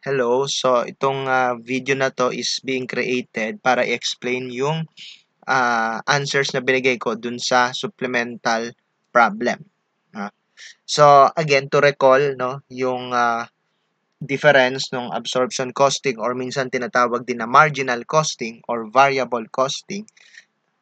Hello. So, itong video na to is being created para i-explain yung answers na binigay ko dun sa supplemental problem. So, again, to recall, no, yung difference ng absorption costing or minsan tinatawag din na marginal costing or variable costing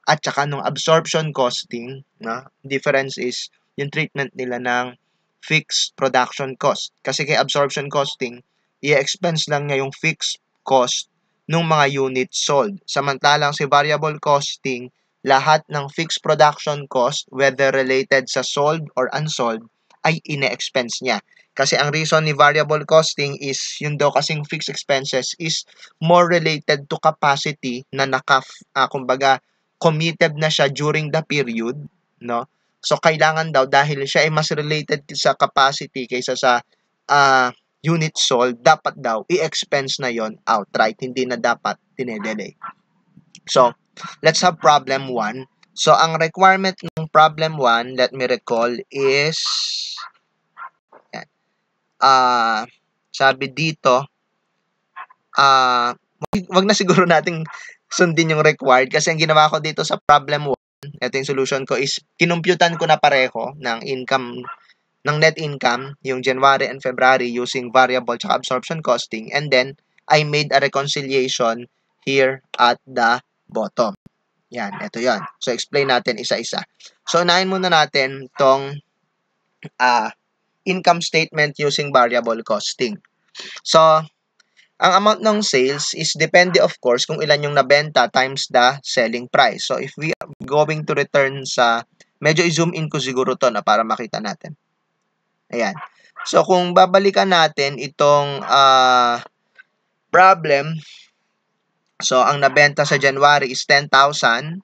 at saka nung absorption costing, no, difference is yung treatment nila ng fixed production cost. Kasi kay absorption costing, i-expense lang niya yung fixed cost ng mga units sold. Samantalang si variable costing, lahat ng fixed production cost, whether related sa sold or unsold, ay ine-expense niya. Kasi ang reason ni variable costing is yung daw kasing fixed expenses is more related to capacity na kumbaga committed na siya during the period, no? So, kailangan daw, dahil siya ay mas related sa capacity kaysa sa unit sold, dapat daw, i-expense na yon outright. Hindi na dapat dinedelay. So, let's have problem 1. So, ang requirement ng problem 1, let me recall, is, yan, sabi dito, wag na siguro nating sundin yung required kasi ang ginawa ko dito sa problem 1, ito yung solution ko is kinumputan ko na pareho ng income ng net income yung January and February using variable tsaka absorption costing, and then I made a reconciliation here at the bottom. Yan, ito yan. So explain natin isa-isa. So unahin muna natin tong income statement using variable costing. So ang amount ng sales is depende of course kung ilan yung nabenta times the selling price. So if we are going to return sa, medyo i-zoom in ko siguro to na para makita natin. Ayan. So kung babalikan natin itong problem, so ang nabenta sa January is 9,800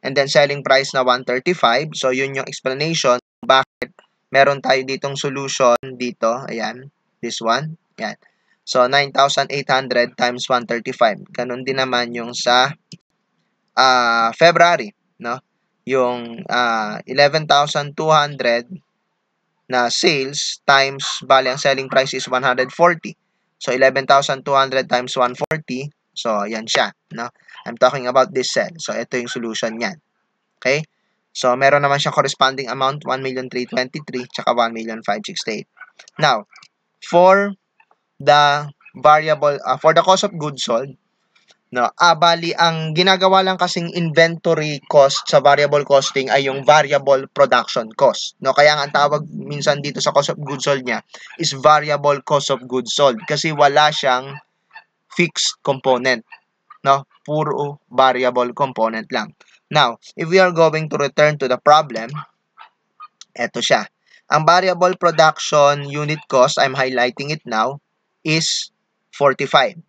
and then selling price na 135. So yun yung explanation bakit meron tayo ditong solution dito. Ayan. This one. Yan. So, 9,800 times 135. Ganun din naman yung sa February, no? Yung 11,200 na sales times, bali ang selling price is 140. So, 11,200 times 140. So, yan siya, no? I'm talking about this cell. So, ito yung solution niyan. Okay? So, meron naman siyang corresponding amount, 1,323,000 tsaka 1,568,000. Now, for the variable for the cost of goods sold, no, bali ang ginagawa lang kasing inventory cost sa variable costing ay yung variable production cost, no, kaya ang tawag minsan dito sa cost of goods sold niya is variable cost of goods sold kasi wala siyang fixed component, no, puro variable component lang. Now, if we are going to return to the problem, eto siya. Ang variable production unit cost, I'm highlighting it now, is 45.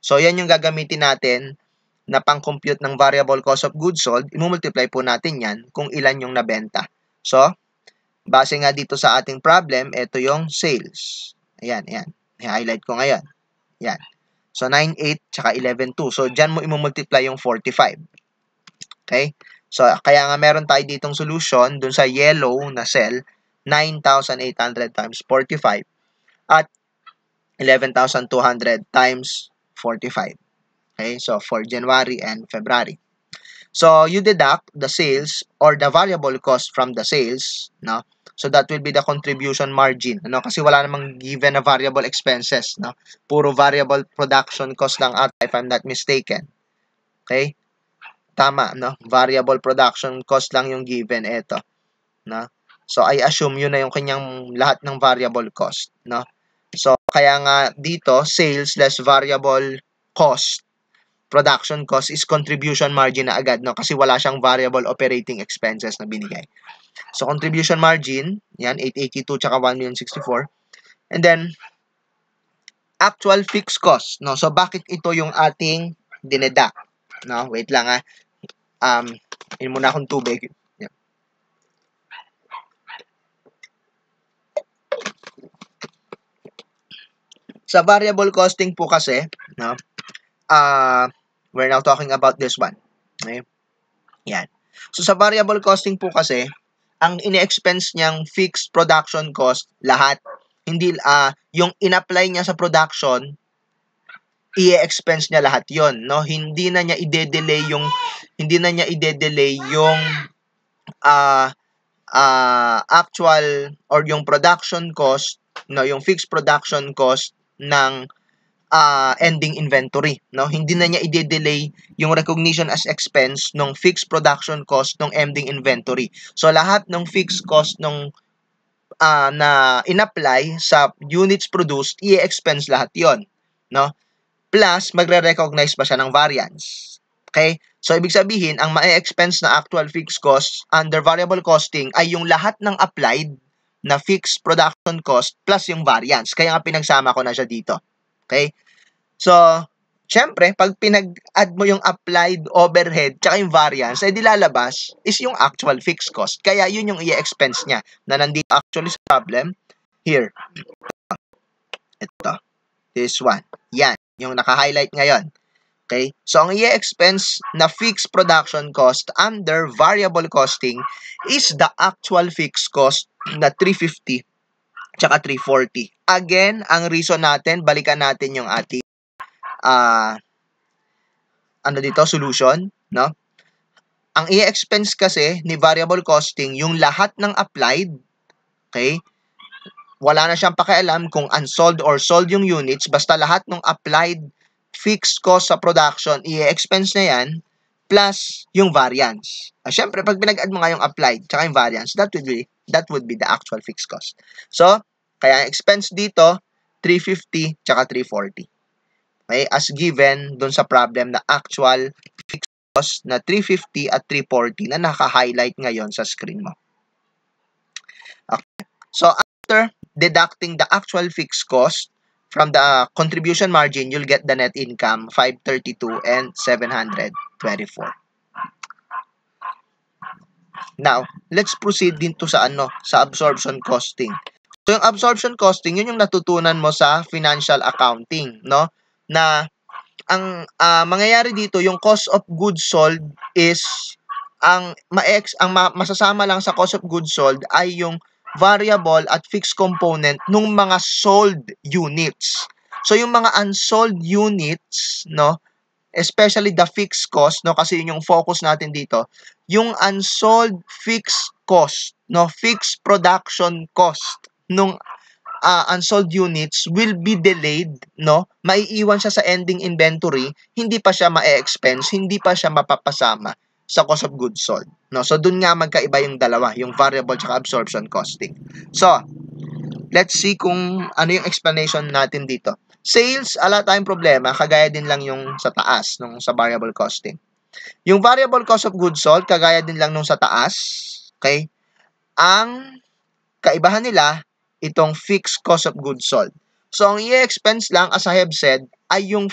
So, yan yung gagamitin natin na pang-compute ng variable cost of goods sold. I-multiply po natin yan kung ilan yung nabenta. So, base nga dito sa ating problem, ito yung sales. Ayan, ayan. I-highlight ko ngayon. Ayan. So, 9,800 tsaka 11,200. So, dyan mo i-multiply yung 45. Okay? So, kaya nga meron tayo ditong solution dun sa yellow na cell, 9,800 times 45 at 11,200 times 45. Okay, so for January and February. So you deduct the sales or the variable cost from the sales, no? So that will be the contribution margin, no? Kasi wala namang given na variable expenses, no? Puro variable production cost lang ata if I'm not mistaken. Okay? Tama, no? Variable production cost lang yung given ito, no? So I assume yun na yung kanyang lahat ng variable cost, no? So, kaya nga dito, sales less variable cost, production cost is contribution margin na agad, no? Kasi wala siyang variable operating expenses na binigay. So, contribution margin, yan, 882 tsaka 1,064,000. And then, actual fixed cost, no? So, bakit ito yung ating dineduct? No? Wait lang, ha? Yun muna akong tubig. Yan. Sa variable costing po kasi, no? We're now talking about this one. Okay? Yan. So, sa variable costing po kasi, ang ine-expense niyang fixed production cost, lahat. Hindi yung in-apply niya sa production, i-expense niya lahat 'yon, no? Hindi na niya i-delay yung actual or yung production cost, no, yung fixed production cost ng ending inventory, no? Hindi na niya i-delay yung recognition as expense ng fixed production cost ng ending inventory. So lahat ng fixed cost ng na in-apply sa units produced, i-expense lahat 'yon, no? Plus magre-recognize pa siya ng variance. Okay? So ibig sabihin, ang ma-expense na actual fixed cost under variable costing ay yung lahat ng applied na fixed production cost plus yung variance. Kaya nga pinagsama ko na siya dito. Okay? So, syempre, pag pinag-add mo yung applied overhead tsaka yung variance, ay dilalabas is yung actual fixed cost. Kaya yun yung i-expense niya na nandito actually sa problem. Here. Ito. This one. Yan. Yung naka-highlight ngayon. Okay? So, ang i-expense na fixed production cost under variable costing is the actual fixed cost na 350 tsaka 340. Again, ang reason natin, balikan natin yung ating solution, no? Ang i-expense kasi ni variable costing yung lahat ng applied, okay? Wala na siyang pakialam kung unsold or sold yung units, basta lahat ng applied fixed cost sa production, i-expense na yan, plus yung variance. Syempre, pag pinag-add mo nga yung applied tsaka yung variance, that would be the actual fixed cost. So, kaya ang expense dito, 350 tsaka 340. Okay? As given dun sa problem na actual fixed cost na 350 at 340 na naka-highlight ngayon sa screen mo. Okay. So, after deducting the actual fixed cost from the contribution margin, you'll get the net income, 532 and 724. Now, let's proceed dito sa absorption costing. So, yung absorption costing, yun yung natutunan mo sa financial accounting, no? Na ang mangyayari dito, yung cost of goods sold is masasama lang sa cost of goods sold ay yung variable at fixed component ng mga sold units. So yung mga unsold units, no, especially the fixed cost, no, kasi yun yung focus natin dito, yung unsold fixed cost, no, fixed production cost nung unsold units will be delayed, no? Maiiwan siya sa ending inventory, hindi pa siya ma-expense, hindi pa siya mapapasama sa cost of goods sold, no? So dun nga magkaiba yung dalawa, yung variable at absorption costing. So, let's see kung ano yung explanation natin dito. Sales, ala tayong problema, kagaya din lang yung sa taas nung sa variable costing. Yung variable cost of goods sold, kagaya din lang nung sa taas, okay? Ang kaibahan nila, itong fixed cost of goods sold. So, ang i-expense lang, as I have said, ay yung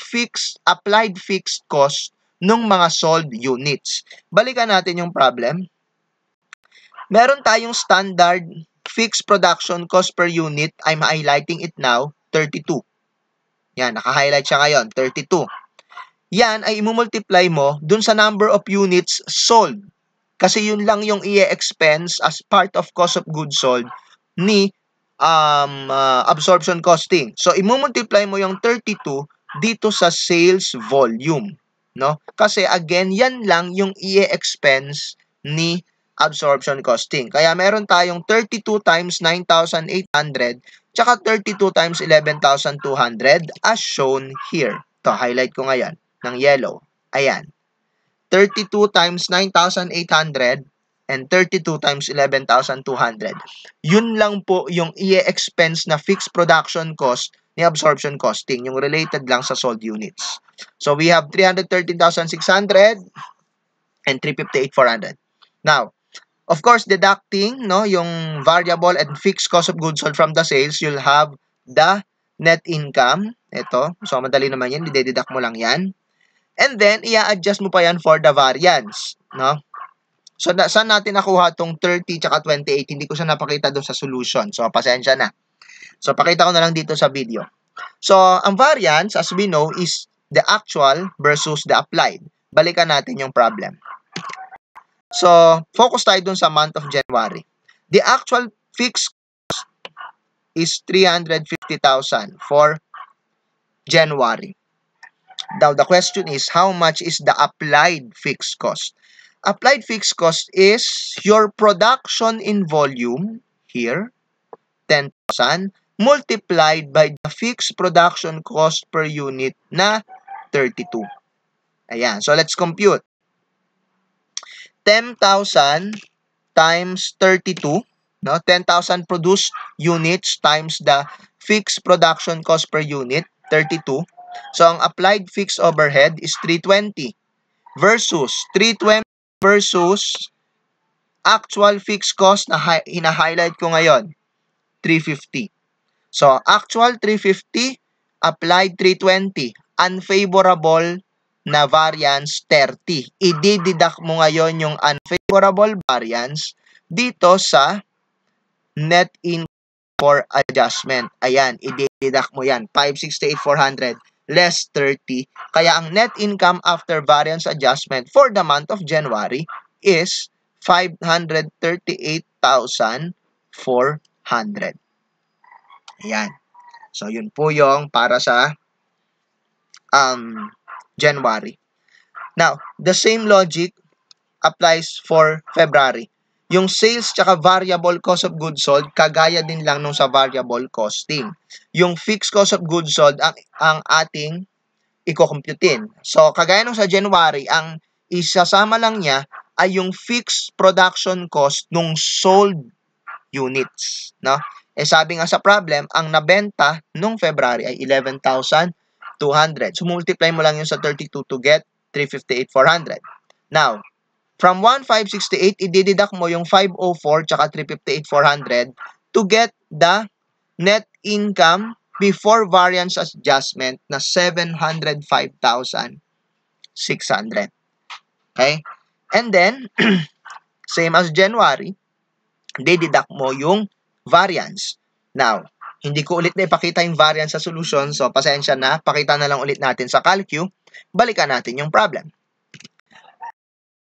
applied fixed cost ng mga sold units. Balikan natin yung problem. Meron tayong standard fixed production cost per unit. I'm highlighting it now, 32. Yan, naka-highlight siya ngayon, 32. Yan ay i-multiply mo dun sa number of units sold. Kasi yun lang yung i-expense as part of cost of goods sold ni absorption costing. So, i-multiply mo yung 32 dito sa sales volume, no? Kasi again, yan lang yung i-expense ni absorption costing. Kaya meron tayong 32 times 9,800 tsaka 32 times 11,200 as shown here. Ito, highlight ko ngayon ng yellow. Ayan. 32 times 9,800 and 32 times 11,200. Yun lang po yung i-expense na fixed production cost ni absorption costing, yung related lang sa sold units. So, we have 313,600 and 358,400. Now, of course, deducting, no, yung variable and fixed cost of goods sold from the sales, you'll have the net income. Ito. So, madali naman yan. Dideduct mo lang yan. And then, i-adjust mo pa yan for the variance, no? So, saan natin nakuha itong 30 tsaka 28? Hindi ko siya napakita doon sa solution. So, pasensya na. So, pakita ko na lang dito sa video. So, ang variance, as we know, is the actual versus the applied. Balikan natin yung problem. So, focus tayo doon sa month of January. The actual fixed cost is 350,000 for January. Now, the question is, how much is the applied fixed cost? Applied fixed cost is your production in volume, here, 10,000, multiplied by the fixed production cost per unit na 32. Ayan, so let's compute. 10,000 times 32, no? 10,000 produced units times the fixed production cost per unit, 32. So, ang applied fixed overhead is 320 versus 320 versus actual fixed cost na hina-highlight ko ngayon, 350. So, actual 350, applied 320, unfavorable na variance 30. I-deduct mo ngayon yung unfavorable variance dito sa net income for adjustment. Ayan, i-deduct mo yan. 568,400 less 30. Kaya ang net income after variance adjustment for the month of January is 538,400. Ayan. So, yun po yung para sa January. Now, the same logic applies for February. Yung sales tsaka variable cost of goods sold, kagaya din lang nung sa variable costing. Yung fixed cost of goods sold ang ating i-computein. So, kagaya nung sa January, ang isasama lang niya ay yung fixed production cost nung sold units. No? Eh sabi nga sa problem, ang nabenta nung February ay 11,200. So, multiply mo lang yun sa 32 to get 358,400. Now, from 1,568, i-deduct mo yung 504 tsaka 358,400 to get the net income before variance adjustment na 705,600. Okay? And then, same as January, deduct mo yung variance. Now, hindi ko ulit na ipakita yung variance sa solution, so pasensya na, pakita na lang ulit natin sa calcu, balikan natin yung problem.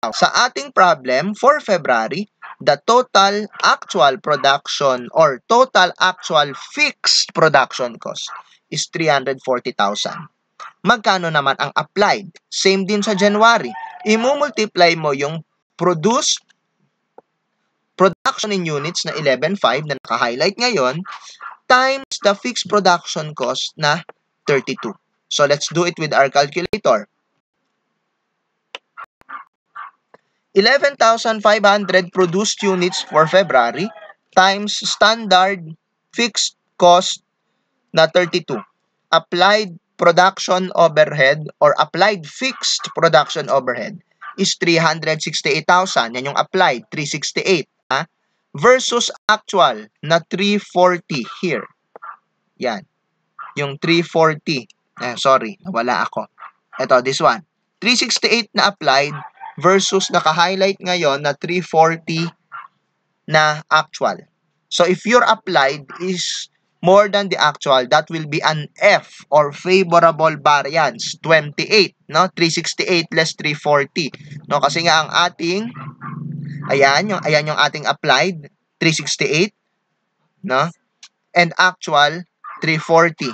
Sa ating problem for February, the total actual production or total actual fixed production cost is 340,000. Magkano naman ang applied? Same din sa January. I-multiply mo yung production in units na 11,500 na naka-highlight ngayon times the fixed production cost na 32. So, let's do it with our calculator. 11,500 produced units for February times standard fixed cost na 32. Applied production overhead or applied fixed production overhead is 368,000. Yan yung applied, 368. Ha? Versus actual na 340 here. Yan. Yung 340. Sorry, nawala ako. Ito, this one. 368 na applied versus naka-highlight ngayon na 340 na actual. So, if your applied is more than the actual, that will be an F or favorable variance, 28, no? 368 less 340. No, kasi nga ang ating ayan yung ating applied 368, no? And actual 340.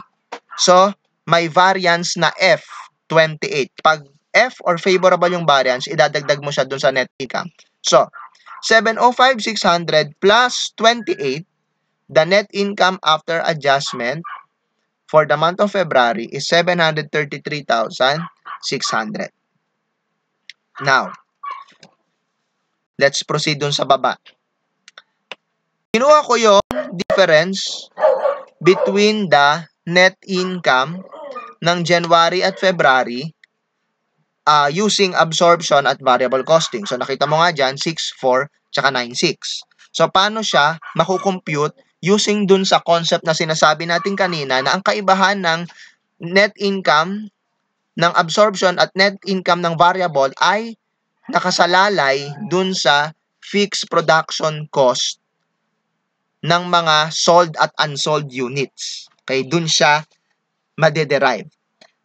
So, may variance na F 28. Pag F or favorable yung variance, idadagdag mo siya dun sa net income. So, 705,600 plus 28, the net income after adjustment for the month of February is 733,600. Now, let's proceed dun sa baba. Kinuha ko yung difference between the net income ng January at February using absorption at variable costing. So, nakita mo nga dyan, 6,4 tsaka 9,6. So, paano siya makukompute using dun sa concept na sinasabi natin kanina na ang kaibahan ng net income ng absorption at net income ng variable ay nakasalalay dun sa fixed production cost ng mga sold at unsold units. Okay, dun siya madederive.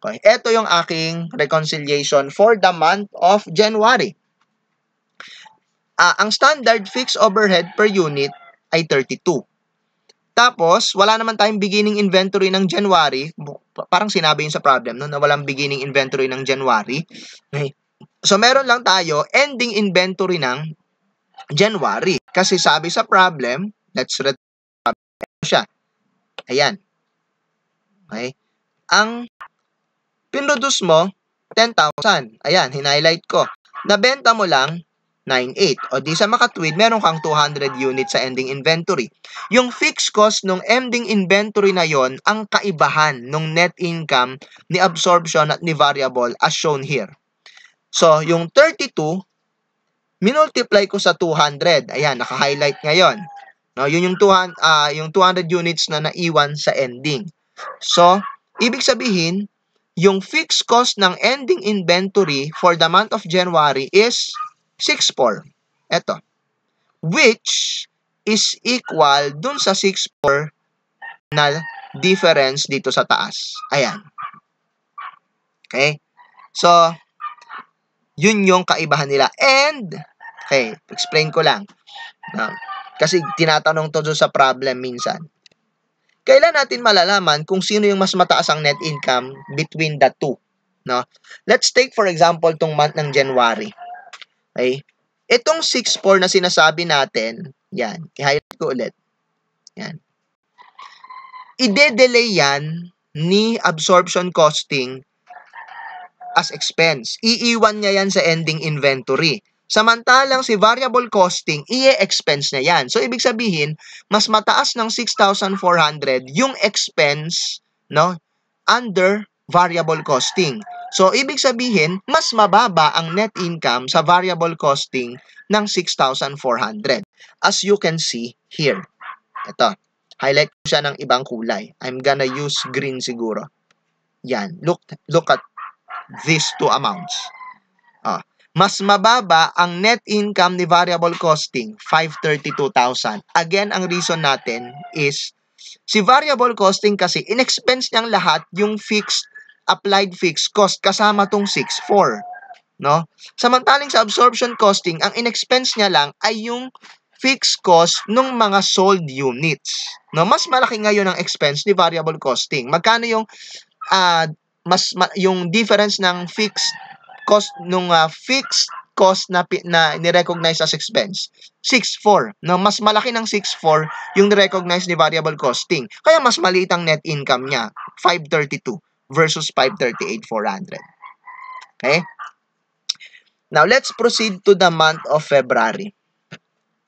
Okay, ito yung aking reconciliation for the month of January. Ang standard fixed overhead per unit ay 32. Tapos, wala naman tayong beginning inventory ng January. Parang sinabi yun sa problem, no? Na walang beginning inventory ng January. Okay. So, meron lang tayo ending inventory ng January. Kasi sabi sa problem, let's read siya. Ayan. Okay. Ang pinroduce mo, 10,000. Ayan, hinighlight ko. Nabenta mo lang 9,800. O di sa makatwid, meron kang 200 units sa ending inventory. Yung fixed cost ng ending inventory na yon ang kaibahan ng net income ni absorption at ni variable as shown here. So, yung 32, minultiply ko sa 200. Ayan, naka-highlight ngayon. No, yun yung 200 units na naiwan sa ending. So, ibig sabihin, yung fixed cost ng ending inventory for the month of January is 6,400. Ito. Which is equal dun sa 6,400 na difference dito sa taas. Ayan. Okay? So, yun yung kaibahan nila. And, okay, explain ko lang. Kasi tinatanong to sa problem minsan. Kailan natin malalaman kung sino yung mas mataas ang net income between the two? No? Let's take for example tong month ng January. Okay? Itong 6,400 na sinasabi natin, yan, i-highlight ko ulit. Yan. Ide-delay yan ni absorption costing as expense. Iiwan niya yan sa ending inventory. Samantalang si variable costing, i-expense niya yan. So, ibig sabihin, mas mataas ng 6,400 yung expense, no, under variable costing. So, ibig sabihin, mas mababa ang net income sa variable costing ng 6,400. As you can see here. Ito. Highlight ko siya ng ibang kulay. I'm gonna use green siguro. Yan. Look at these two amounts. Mas mababa ang net income ni variable costing, 532,000. Again, ang reason natin is si variable costing kasi in-expense niyang lahat yung applied fixed cost kasama tong 6,400. No? Samantaling sa absorption costing, ang in-expense niya lang ay yung fixed cost ng mga sold units. No? Mas malaki ngayon ang expense ni variable costing. Magkano yung yung difference ng fixed cost nung fixed cost na ni-recognize as expense? 6,400. No, mas malaki ng 6,400 yung ni-recognize ni variable costing. Kaya mas maliit ang net income niya, 532 versus 538,400. Okay? Now, let's proceed to the month of February.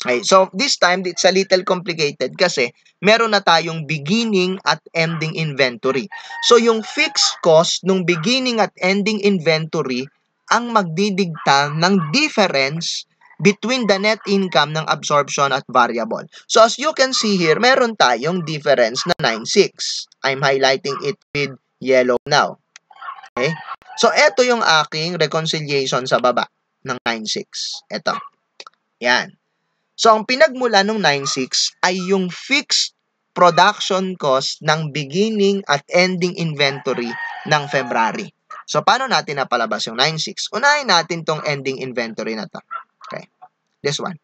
Okay, so this time, it's a little complicated kasi meron na tayong beginning at ending inventory. So, yung fixed cost nung beginning at ending inventory ang magdidikta ng difference between the net income ng absorption at variable. So, as you can see here, meron tayong difference na 9,600. I'm highlighting it with yellow now. Okay? So, ito yung aking reconciliation sa baba ng 9,600. Ito. Yan. So, ang pinagmula ng 9,600 ay yung fixed production cost ng beginning at ending inventory ng February. So, paano natin napalabas yung 9,600? Unahin natin tong ending inventory na to. Okay. This one.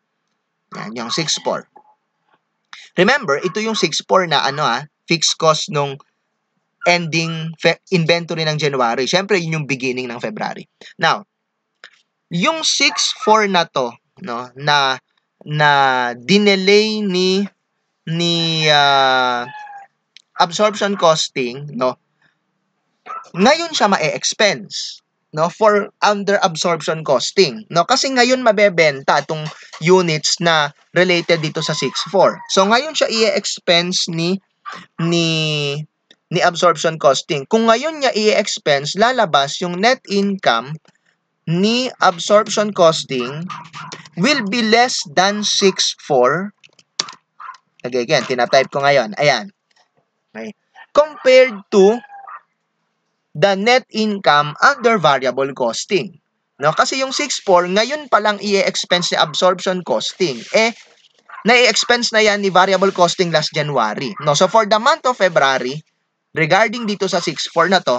Yan, yung 6,400. Remember, ito yung 6,400 na fixed cost nung ending inventory ng January. Siyempre, yun yung beginning ng February. Now, yung 6,400 na to, no, na dinelay ni absorption costing, no, ngayon siya ma-expense, no, for under absorption costing, no, kasi ngayon mabebenta itong units na related dito sa 6,400. So ngayon siya i-expense ni absorption costing. Kung ngayon niya i-expense, lalabas yung net income ni absorption costing will be less than 6,400. Again, tinatype ko ngayon. Ayan. Okay. Compared to the net income under variable costing. No? Kasi yung 6,400, ngayon pa lang i-expense ni absorption costing. Na-i-expense na yan ni variable costing last January. No? So, for the month of February, regarding dito sa 6,400 na to,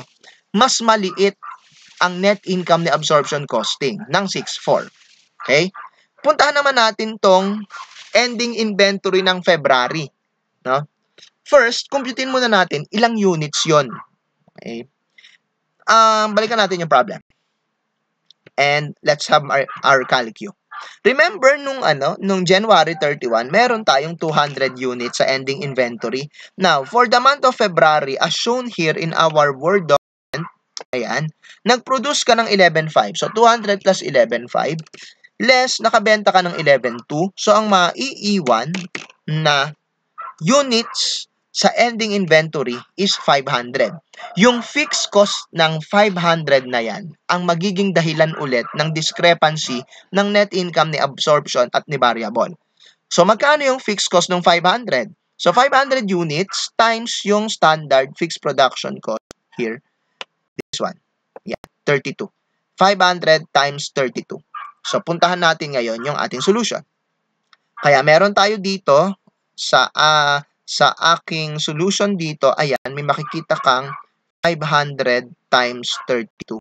mas maliit ang net income ni absorption costing ng 6,400. Okay? Puntahan naman natin tong ending inventory ng February. No? First, computein muna natin ilang units yon. Okay? Balikan natin yung problem. And let's have our calcu. Remember nung January 31, meron tayong 200 units sa ending inventory. Now, for the month of February, as shown here in our Word document, ayan, nag-produce ka ng 11.5. So, 200 plus 11.5, less nakabenta ka ng 11.2. So, ang maiiwan na units sa ending inventory is 500. Yung fixed cost ng 500 na yan, ang magiging dahilan ulit ng discrepancy ng net income ni absorption at ni variable. So, magkano yung fixed cost ng 500? So, 500 units times yung standard fixed production cost here. This one. Yeah, 32. 500 times 32. So, puntahan natin ngayon yung ating solution. Kaya meron tayo dito sa aking solution dito, ayan, may makikita kang 500 times 32.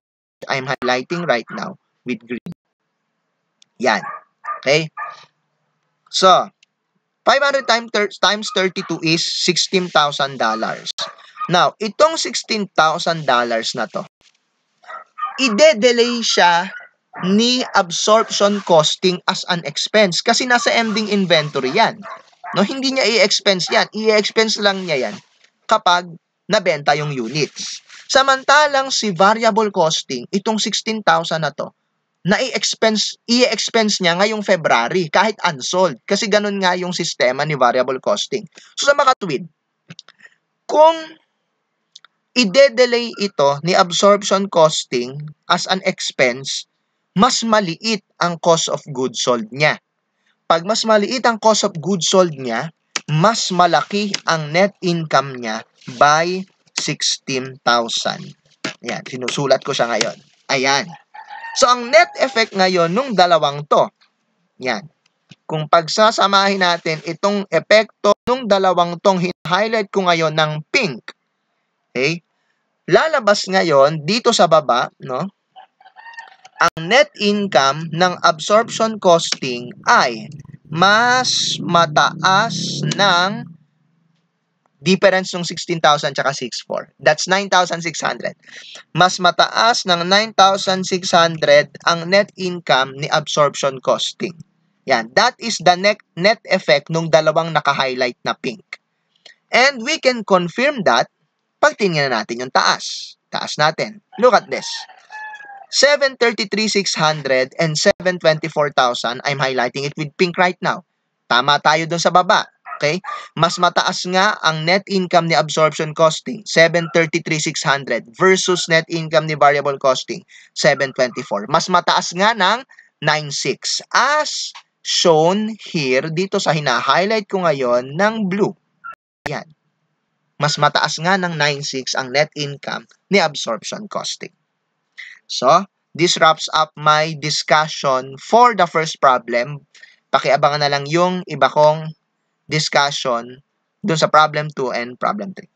I'm highlighting right now with green. Yan. Okay? So, 500 times 32 is $16,000. Now, itong $16,000 na to, ide-delay siya ni absorption costing as an expense kasi nasa ending inventory yan. No, hindi niya i-expense yan. I-expense lang niya yan kapag nabenta yung units. Samantalang si variable costing, itong 16,000 na to, i-expense niya ngayong February kahit unsold. Kasi ganun nga yung sistema ni variable costing. So sa makatwid, kung ide-delay ito ni absorption costing as an expense, mas maliit ang cost of goods sold niya. Pag mas maliit ang cost of goods sold niya, mas malaki ang net income niya by 16,000. Ayan, sinusulat ko siya ngayon. Ayan. So, ang net effect ngayon nung dalawang to, yan. Kung pagsasamahin natin itong epekto nung dalawang tong highlight ko ngayon ng pink, okay, lalabas ngayon dito sa baba, no? Ang net income ng absorption costing ay mas mataas ng difference ng 16,000 tsaka 6,400. That's 9,600. Mas mataas ng 9,600 ang net income ni absorption costing. Yan. That is the net effect nung dalawang naka-highlight na pink. And we can confirm that pag tingnan natin yung taas. Taas natin. Look at this. 733,600 and 724,000. I'm highlighting it with pink right now. Tama tayo dun sa baba. Okay? Mas mataas nga ang net income ni absorption costing, 733,600 versus net income ni variable costing, 724. Mas mataas nga ng 9,600 as shown here dito sa hina-highlight ko ngayon ng blue. Yan. Mas mataas nga ng 9,600 ang net income ni absorption costing. So, this wraps up my discussion for the first problem. Pakiabangan na lang yung iba kong discussion dun sa problem 2 and problem 3.